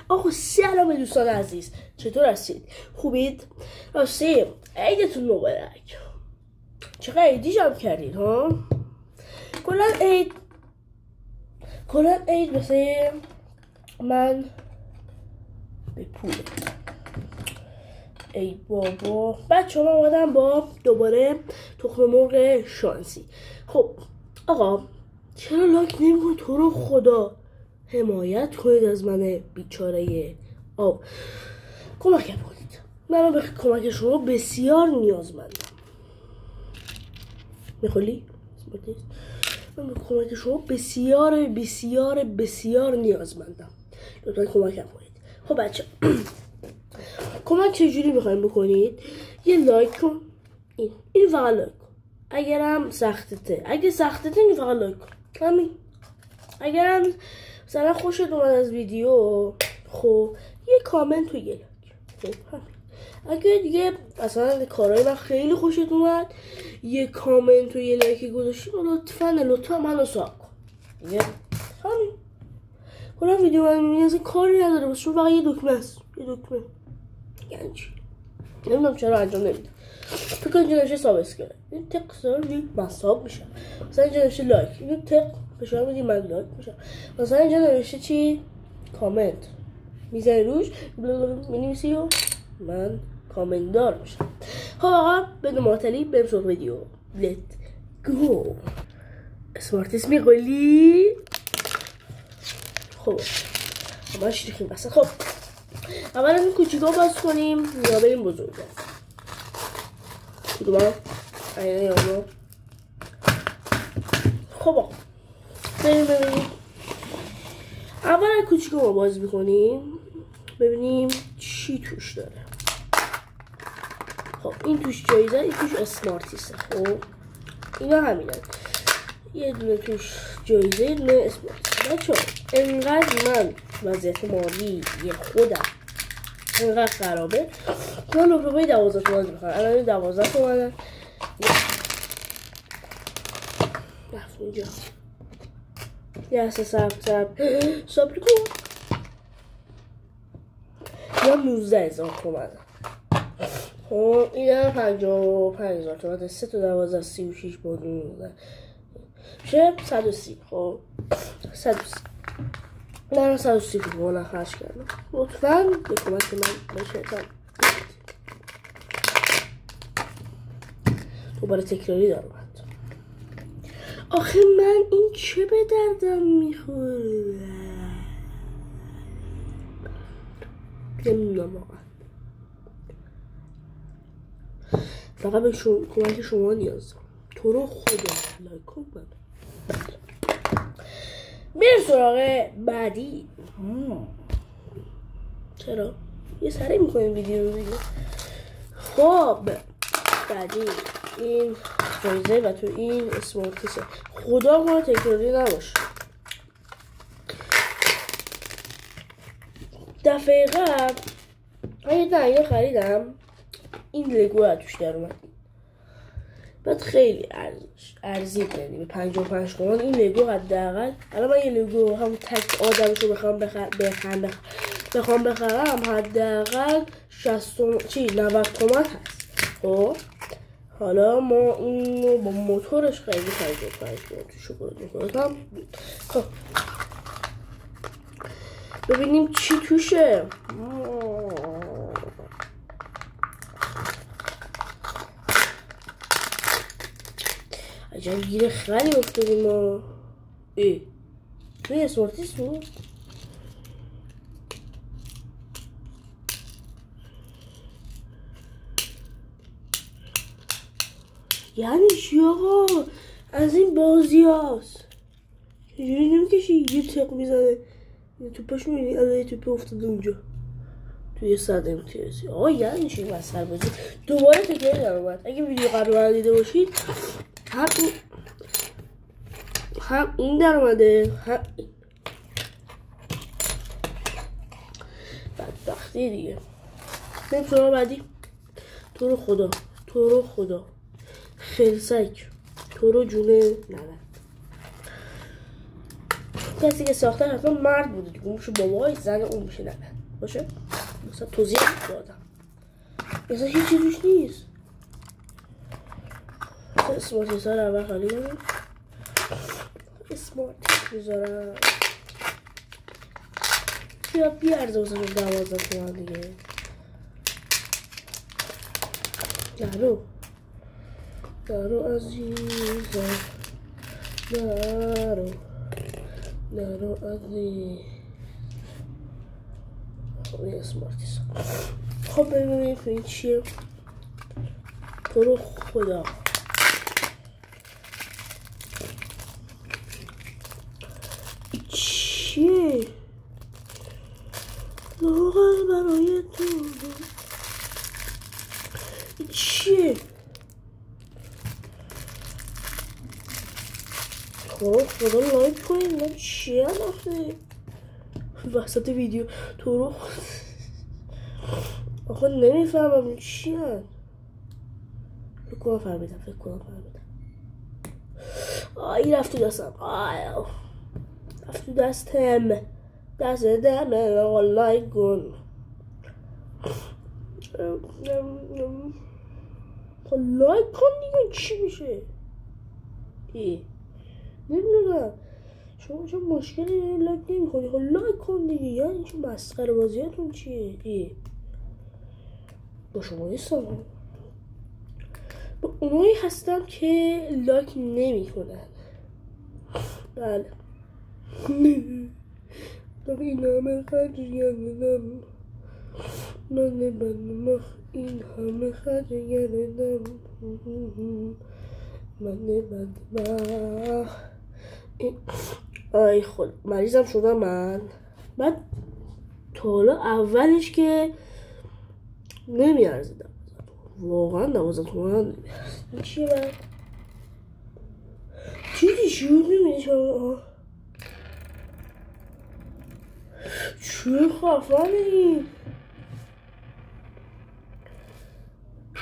آقا سلام دوستان عزیز، چطور هستید؟ خوبید؟ راستی عیدتون مبارک. چقدر عیدی جمع کردید ها؟ کلا عید مثل من به پول. ای بابا بچه ها اومدم با دوباره تخم مرغ شانسی. خب آقا چرا لایک نمی‌کنید؟ تو رو خدا حمایت کنید از من بیچاره آب، کمکم کنید. من به کمک شما بسیار نیازمندم. میخولی؟ من به کمک شما بسیار بسیار بسیار نیازمندم. لطفا کمکم کنید. خب بچه کمک چجوری میخوایم بکنید؟ یه لایک کن، این فقط لایک کن. اگرم اگه سختته این فقط لایک کن. همین. اگرم مثلا خوشت اومد از ویدیو، خب یه کامنت و یه لایک. خب همین. اگه دیگه مثلا کارهای من خیلی خوشت اومد، یه کامنت و یه لایک گذاشتی، لطفا منو ساب کن. دیگه همین. کلا ویدیو من میبینی اصلا کاری نداره، بس چون فقط یه دکمه است. یه دکمه یعنی چی؟ نمیدونم چرا انجام نمیده. فکر اینجا نوشته سابسکرایب، این تق سرمی من ساب میشم. مثلا اینجا نوشته لایک، اینو تق فشار میدی من لایک میشم. مثلا اینجا نوشته چی؟ کامنت میزنی روش مینویسی و من کامنت دار میشم. خب آقا بدون معطلی بریم سراغ ویدیو. لیت گو. اسمارتیس میقولی. خب ما شریخیم بسه. خب اول این کوچیکا باز کنیم یا بریم بزرگا؟ کدوم؟ اینه یا ما؟ خب آقا بریم ببینیم. اول این کوچیکا ما باز میکنیم ببینیم چی توش داره. خب این توش جایزه، این توش اسمارتیسه. خب اینا همینه، یه دونه توش جایزه، یه دونه اسمارتیس. بچه انقدر من وضعیت مالی خودم انقدر خرابه، من لپتاپای 12 تومن میخوام. الان 12 تومنه. رفت اونجا یه حسه سابری کن یا 19,000 تومن. خب این هم 55,000 تومن. 3 تا 12 36 با 19 میشه 130. خب 130 من 130 تومن خرج کردم. لطفاً به کمک من بشه. دوباره تکراری دارم. آخه من این چه به دردم میخوره؟ نمیدونم واقعا. فقط به کمک شما نیاز دارم. تو رو خدا لایک کن. بریم سراغ بعدی. چرا؟ یه سری میکنیم ویدیو رو دیگه. خب بعدی این جایزه و تو این اسمارتیسه. خدا ما تکراری نباشه. دفعه قبل من یه دنیا خریدم، این لگو ها توش در اومد. بعد خیلی ارزید، یعنی به 55 تومن این لگو حداقل. الان من یه لگو همون تک آدمشو بخوام بخرم حداقل 90 تومن هست. خب حالا ما اینو با موتورش خیلی 55 تومن تو شکلات میکنم. خب ببینیم چی توشه. عجب گیر خیلی افتادیم ما. توی اسمارتیس بود. یعنی چی آقا؟ از این بازی هاست چجوری نمیکشی یه تق میزنه توپش میبینی الان یه توپ افتاده اونجا توی صد امتیازی. آقا یعنی چی مسخره بازی؟ دوباره تکرار در اومد. اگه ویدیو قبل رو دیده باشید هم این در اومده هم این. بدبختی دیگه. بریم سراغ بعدی. تو رو خدا خلسک، تو رو جونه نبرد. کسی که ساخته حتما مرد بوده دیگه، اون میشه بابای، زن اون میشه ننه باشه. مثلا توضیح دادم مثلا هیچی روش نیست. اسمارتیس ها رو اول خالی کنم. اسمارتیس میذارم یا بیارزه واسه 12 تومن دیگه. نرو عزیزم، نرو عزیز. خب این اسمارتیس. خب ببینیم که این چیه. تو رو خدا چیه؟ لاغل برای تو چیه؟ خدا لایک کنید. من چیه آخه وسط ویدیو تو رو آخه نمیفهمم چی هست. فکر کنم فهمیدم. این رفت تو دستم. رفت تو دستم. دست دمه آقا لایک کن. لایک کن دیگه چی میشه؟ نمیدونم شما چه مشکلی لایک نمیکنی؟ خب لایک کن دیگه. یعنی چه مسخره بازیاتون چیه؟ با شما نیستم. با اونایی هستم که لایک نمیکنن. بله این همه خرج گردم من این همه خرج گردم من آی خود مریضم شدم من. بعد تا حالا اولش که نمیارزه واقعا 12 تومن. این چیه من؟ چیزی شروع نمیشه. چه خفنه این.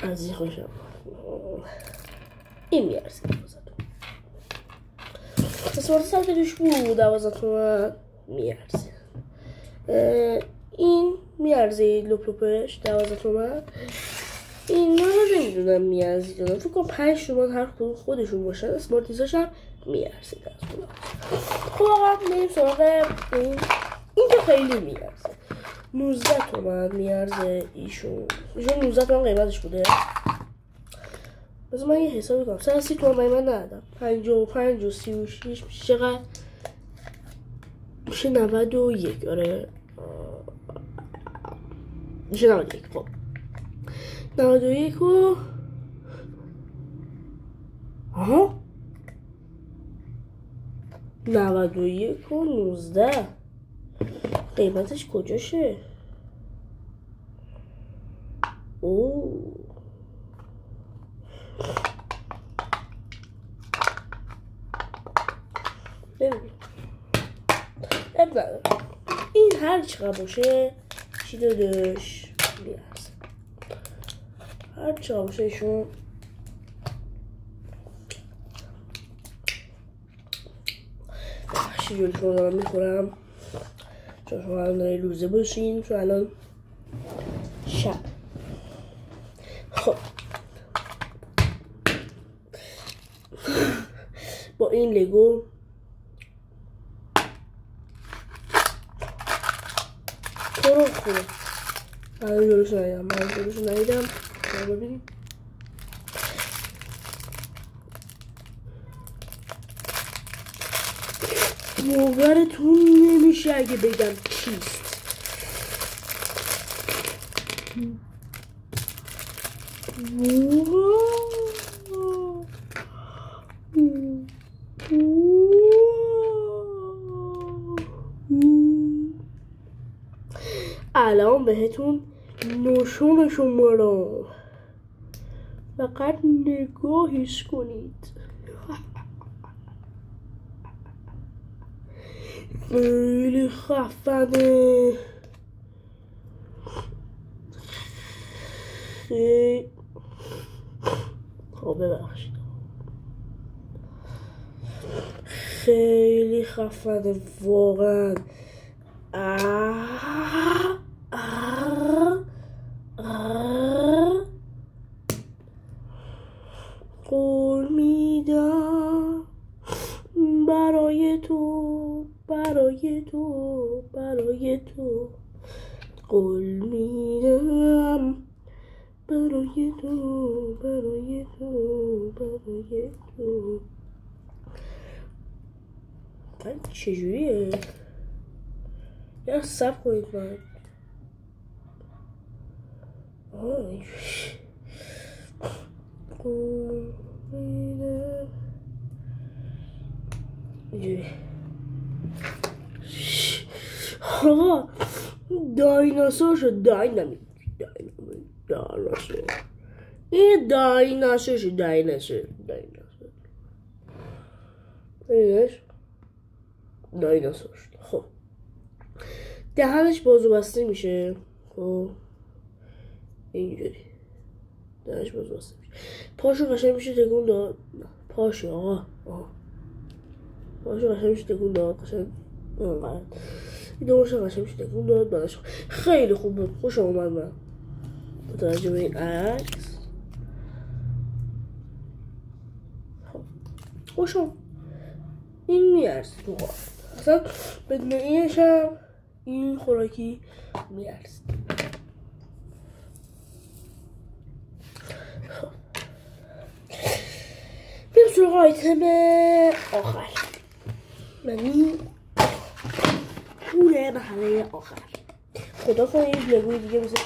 از این خوشم این میارزه 12 تومن. اسمارت سال که دوش بود 12 تومن میارزه. این میارزه لپش 12 تومن. این من نمیدونم میارزه جانم. فکر کنم 5 تومن هر کدوم خودشون باشن. اسمارتیزاش هم میارزه 10 تومن. خب آقا بریم سراغ این که خیلی میارزه 19 تومن میارزه. ایشون 19 تومن قیمتش بوده. بذار من یه حسابی کنم. 130 تومن من ندادم. 55 و 36 میشه چقدر؟ میشه 91. آره میشه 91. خب 91 و 91 و 19 قیمتش کجاشه؟ اوه ببین این هر چقدر باشه چی دادش میارزه. هر چقدر باشه ایشون بخشی جوری شما دارم میخورم چون شما الان داری روزه باشین چون الان شب. خب با این لگو تو رو خوبه. من جلوش ندیدم. ببینیم باورتون نمیشه اگه بگم چیست. الان بهتون نشونشون میدم. فقط نگاهش کنید. خیلی خفنه. خب ببخشید خیلی خفنه واقعا. قول میدم برای تو، برای تو، برای تو. قول میدم برای تو، برای تو، برای تو. چجوریه؟ یا سب کنید من قول میدم اینجوری. آقا دایناسور شد. داینامیک دایناسور. این دایناسور شد. دایناسور دایناسور شد. خب دهنش باز و بسته میشه. خب اینجوری دهنش باز و بسته میشه. پاشو قشنگ میشه تکون داد. پاشو آقا پاشو قشنگ میشه تکون داد. قشنگ این دوبارش قشنگ میشه تکون داد. بعدش خیلی خوب بود. خوش آمد. من متوجه به این عکس خوش آمد. این میارز تو قاب اصلا بدون اینش هم این خوراکی میارز. بریم سراغ آیتم آخر، یعنی پول محله آخر. خدا کنه این لگوی دیگه مثل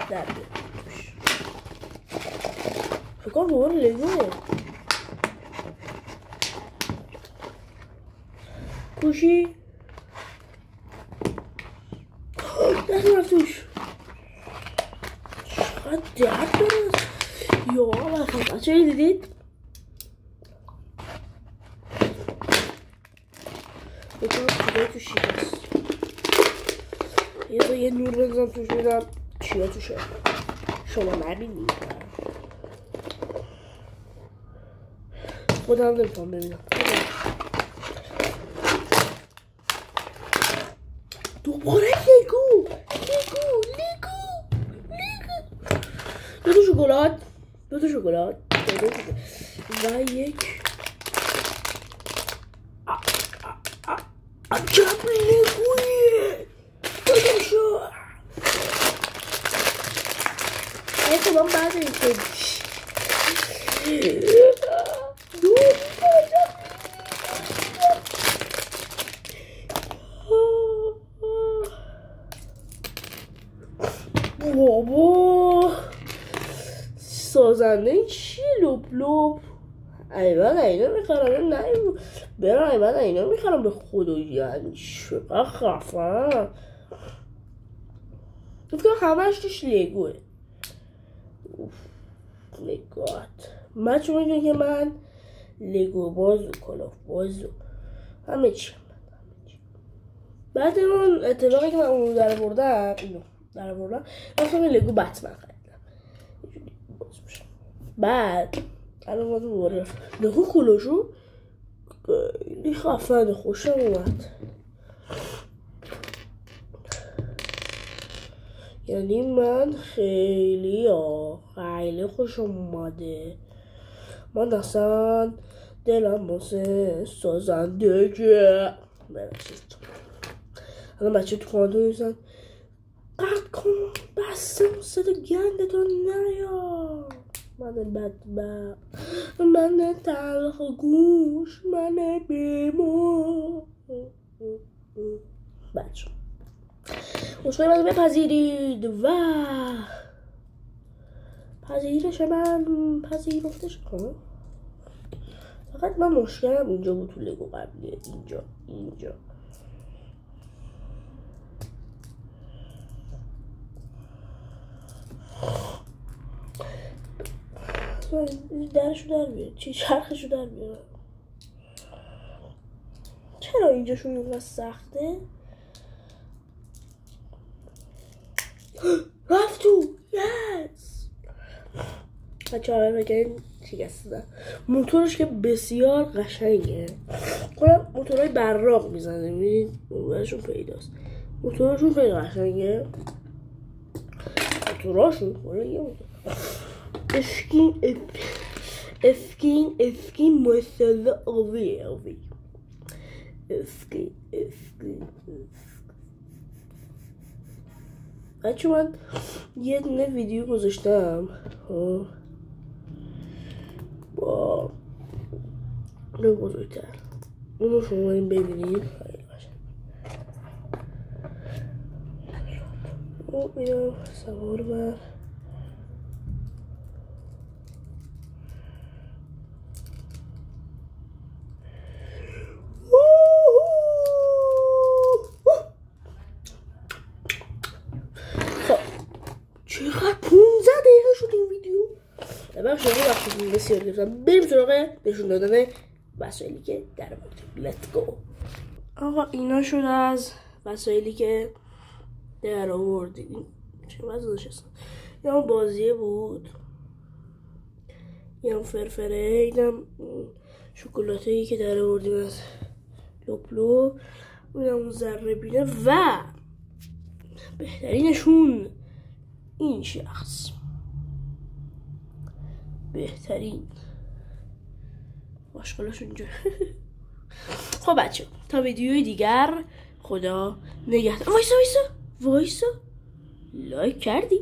در بیاد توش. فکر کنم دوباره لگوه کوشی دست رفت توش. چقدر درد داره. یا بخیر بچه هایی دیدید؟ بکنم خدای توش شکست. یه نور بزنم توش ببینم چیا توشه. شما نبینید. خودم نمیتونم ببینم. دوباره لیگو. دو تا شکلات و یک عجب لیگویه. داداشو خودم بعد این که بابا سازنده چی لوب ایوان اینا میخرم. نه برای ایوان اینا میخرم به خودو. یعنی چقدر خفن. فکر همش توش لیگوه. نگات من چون میدونی که من لیگو بازو کلاف بازو همه چی. بعد اون اتفاقی که من اون در بردم رفتم لیگو بتمن خریدم. اینجوری باز میشه. بعد الان ما دوباره لیگو کلاشو خیلی خفن خوشم اومد. یعنی من خیلی خوشم اومده. من اصلا دلم واسه سازندگی. الان بچه تو کانتون نیستن قطع کن بسته صدا گندتون نیا. من بدبخت، من تلخ گوش، من بیمار. بچه عذرخواهی من بپذیرید و پذیرش من پذیرفته شد. فقط من مشکلم اینجا بود تو لیگو قبلیه. اینجا درشو در بیاد. چرخشو در بیاد. چرا اینجاشون اینقدر سخته؟ رفت تو. یس بچه ها بگن شکسته. موتورش که بسیار قشنگه. خودم موتورهای براق میزنه، میدید موتورشون پیداست. موتورشون خیلی قشنگه، موتوراشون اسکین مسئله آوی اسکین بچه من یه دونه ویدیو گذاشتم با رو بزرگتر، اونو شما این ببینید خیلی قشنگ. اینو سوار بر چقدر 15 دقیقه شد این ویدیو. ببخشید وقتی بسیار گرفتم. بریم سراغ نشون دادن وسایلی که در آوردیم. Let's go. آقا اینا شد از وسایلی که در آوردیم. چه وضعش هست؟ یه هم بازیه بود، یه هم فرفره، این هم شکلاته‌ای که در آوردیم از لوپلو، این هم ذره بینه و بهترینشون این شخص، بهترین باشقالاش اونجا. خب بچه تا ویدیوی دیگر، خدا نگهدار. وایسا لایک کردی؟